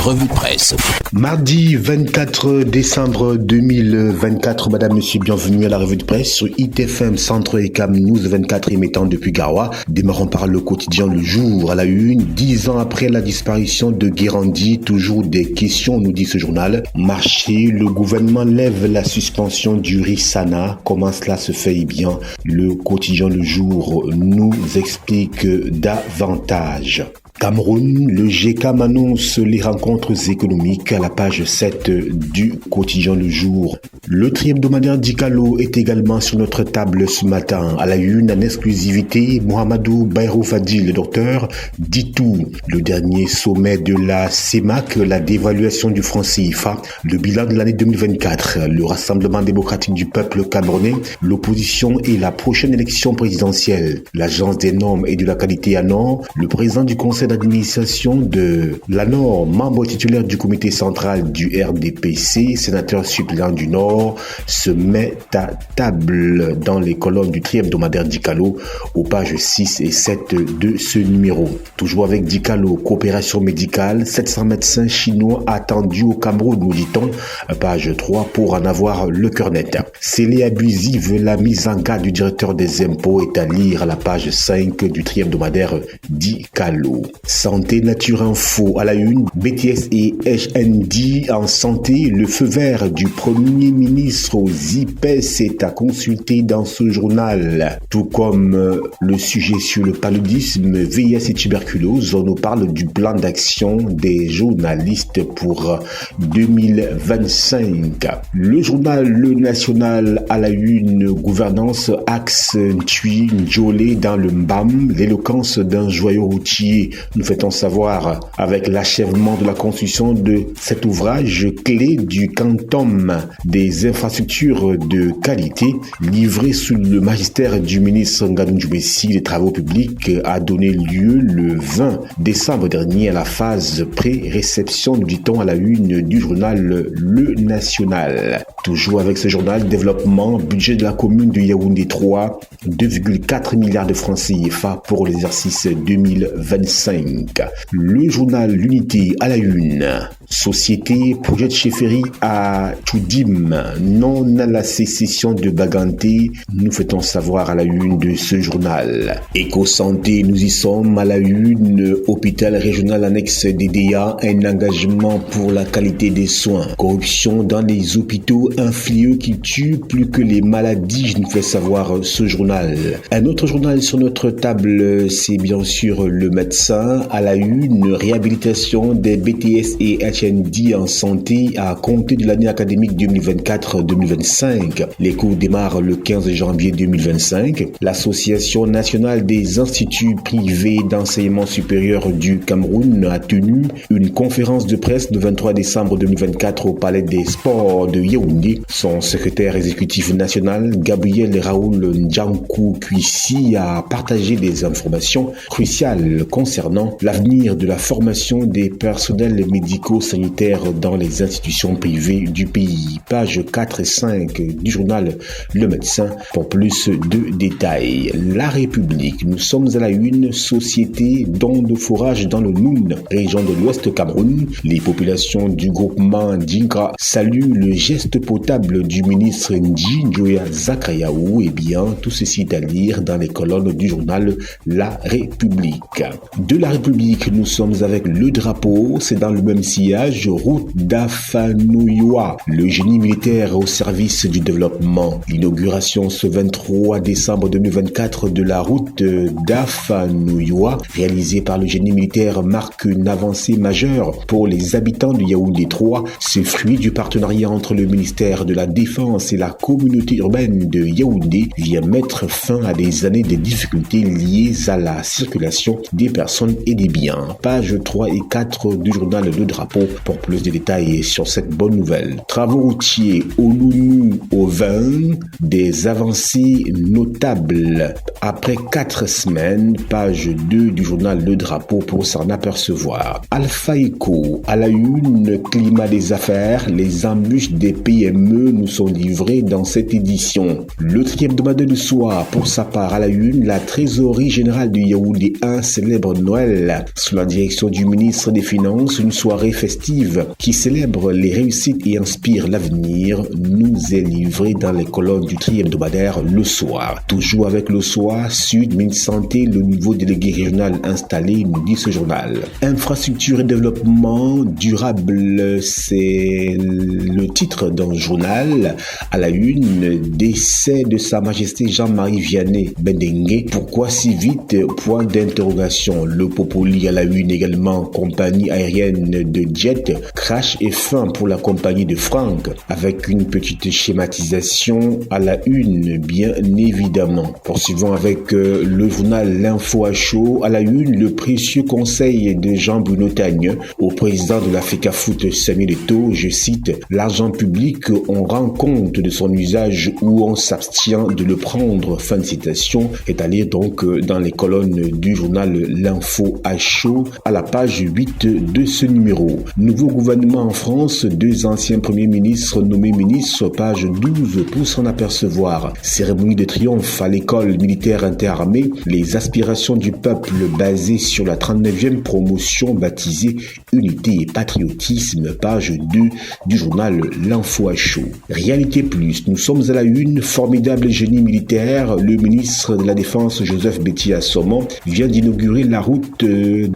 revue de presse. Mardi 24 décembre 2024, madame, monsieur, bienvenue à la revue de presse sur ITFM Centre et Cam News 24 émettant depuis Garoua. Démarrons par le quotidien Le Jour à la une. 10 ans après la disparition de Guérandi, toujours des questions, nous dit ce journal. Marché, le gouvernement lève la suspension du Rissana. Comment cela se fait? Eh bien, le quotidien Le Jour nous explique davantage. Cameroun, le GECAM annonce les rencontres économiques à la page 7 du quotidien Le Jour. Le tri-hebdomadaire Dikalo est également sur notre table ce matin. À la une, en exclusivité, Mohamedou Bayrou Fadil, le docteur, dit tout. Le dernier sommet de la CEMAC, la dévaluation du franc CFA, le bilan de l'année 2024, le Rassemblement démocratique du peuple camerounais, l'opposition et la prochaine élection présidentielle. L'Agence des normes et de la qualité ANOR, le président du conseil d'administration de l'ANOR, membre titulaire du comité central du RDPC, sénateur suppléant du Nord, se met à table dans les colonnes du tri-hebdomadaire Dikalo aux pages 6 et 7 de ce numéro. Toujours avec Dikalo, coopération médicale, 700 médecins chinois attendus au Cameroun, nous dit-on, page 3 pour en avoir le cœur net. Scellé abusive, la mise en garde du directeur des impôts est à lire à la page 5 du tri-hebdomadaire Dikalo. Santé Nature Info à la une, BTS et HND en santé, le feu vert du Premier ministre aux IPES est à consulter dans ce journal. Tout comme le sujet sur le paludisme, VIH et tuberculose, on nous parle du plan d'action des journalistes pour 2025. Le journal Le National à la une, gouvernance axe Ntui Njolé dans le Mbam, l'éloquence d'un joyau routier. Nous fait-on savoir avec l'achèvement de la construction de cet ouvrage clé du quantum des infrastructures de qualité livré sous le magistère du ministre Ngadou Djoubessi. Les travaux publics a donné lieu le 20 décembre dernier à la phase pré-réception, nous dit-on à la une du journal Le National. Toujours avec ce journal, développement, budget de la commune de Yaoundé 3, 2,4 milliards de francs CFA pour l'exercice 2025. Le journal L'Unité à la une. Société, projet de chefferie à Choudim, non à la sécession de Baganté, nous fait-on savoir à la une de ce journal. Éco-santé, nous y sommes à la une. Hôpital régional annexe DDA, un engagement pour la qualité des soins. Corruption dans les hôpitaux, un fléau qui tue plus que les maladies, je nous fais savoir ce journal. Un autre journal sur notre table, c'est bien sûr Le Médecin à la une. Réhabilitation des BTS et HND en santé à compter de l'année académique 2024-2025. Les cours démarrent le 15 janvier 2025. L'Association nationale des instituts privés d'enseignement supérieur du Cameroun a tenu une conférence de presse le 23 décembre 2024 au Palais des Sports de Yaoundé. Son secrétaire exécutif national, Gabriel Raoul Ndjankou Kuissi, a partagé des informations cruciales concernant l'avenir de la formation des personnels médico-sanitaires dans les institutions privées du pays. Pages 4 et 5 du journal Le Médecin pour plus de détails. La République, nous sommes à la une. Société dons de forage dans le Noun, région de l'Ouest Cameroun. Les populations du groupement Dinka saluent le geste potable du ministre Ndji Njoya Zakayaou. Eh bien, tout ceci est à lire dans les colonnes du journal La République. De La République, nous sommes avec le drapeau, c'est dans le même sillage, route d'Afanoyoa, le génie militaire au service du développement. L'inauguration ce 23 décembre 2024 de la route d'Afanoyoa, réalisée par le génie militaire, marque une avancée majeure pour les habitants de Yaoundé 3. Ce fruit du partenariat entre le ministère de la Défense et la communauté urbaine de Yaoundé vient mettre fin à des années de difficultés liées à la circulation des personnes et des biens. Pages 3 et 4 du journal Le Drapeau pour plus de détails sur cette bonne nouvelle. Travaux routiers au Nounou au 20, des avancées notables. Après 4 semaines, page 2 du journal Le Drapeau pour s'en apercevoir. Alpha Eco, à la une, climat des affaires, les embûches des PME nous sont livrées dans cette édition. Le tri-hebdomadaire de soir, pour sa part, à la une, la trésorerie générale de Yaoundé 1 célèbre Noël. Sous la direction du ministre des Finances, une soirée festive festive qui célèbre les réussites et inspire l'avenir nous est livrée dans les colonnes du tri-hebdomadaire Le Soir. Toujours avec Le Soir, Sud, Mine Santé, le nouveau délégué régional installé, nous dit ce journal. Infrastructure et développement durable, c'est le titre d'un journal. À la une, décès de Sa Majesté Jean-Marie Vianney Bendengue. Pourquoi si vite? Point d'interrogation. Le Popoli à la une également. Compagnie aérienne de jet, crash et fin pour la compagnie de Franck, avec une petite schématisation à la une, bien évidemment. Poursuivons avec le journal L'Info à chaud. À la une, le précieux conseil de Jean-Bruno Tagne au président de la FECAFOOT Samuel Eto'o, je cite, l'argent public, on rend compte de son usage ou on s'abstient de le prendre, fin de citation, est allé donc dans les colonnes du journal L'Info à chaud à la page 8 de ce numéro. Nouveau gouvernement en France, 2 anciens premiers ministres nommés ministres, page 12 pour s'en apercevoir. Cérémonie de triomphe à l'école militaire interarmée, les aspirations du peuple basées sur la 39e promotion baptisée Unité et Patriotisme, page 2 du journal L'Info à chaud. Réalité plus, nous sommes à la une, formidable génie militaire, le ministre de la Défense Joseph Betty Assomon vient d'inaugurer la route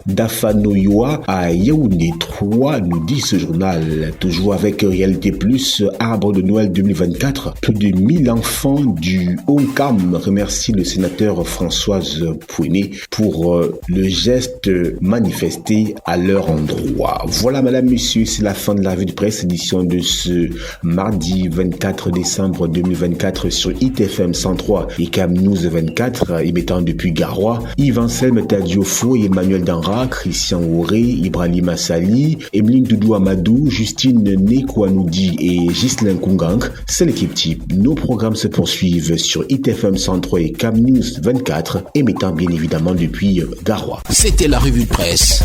d'Afanoyoa à Yaoundé 3, nous dit ce journal. Toujours avec Réalité plus, arbre de Noël 2024, plus de 1000 enfants du Honcam remercient le sénateur Françoise Pouené pour le geste manifesté à leur endroit. Voilà madame, messieurs, c'est la fin de la revue de presse, édition de ce mardi 24 décembre 2024 sur ITFM 103 et Cam News 24, émettant depuis Garoua, Yves Anselme Tadiofo et Emmanuel Danra, Christian Auré, Ibrahim Assali, Emeline Doudou Amadou, Justine Nekwanoudi et Ghislain Kungang. C'est l'équipe type. Nos programmes se poursuivent sur ITFM 103 et Cam News 24, émettant bien évidemment depuis Garoua. C'était la revue de presse.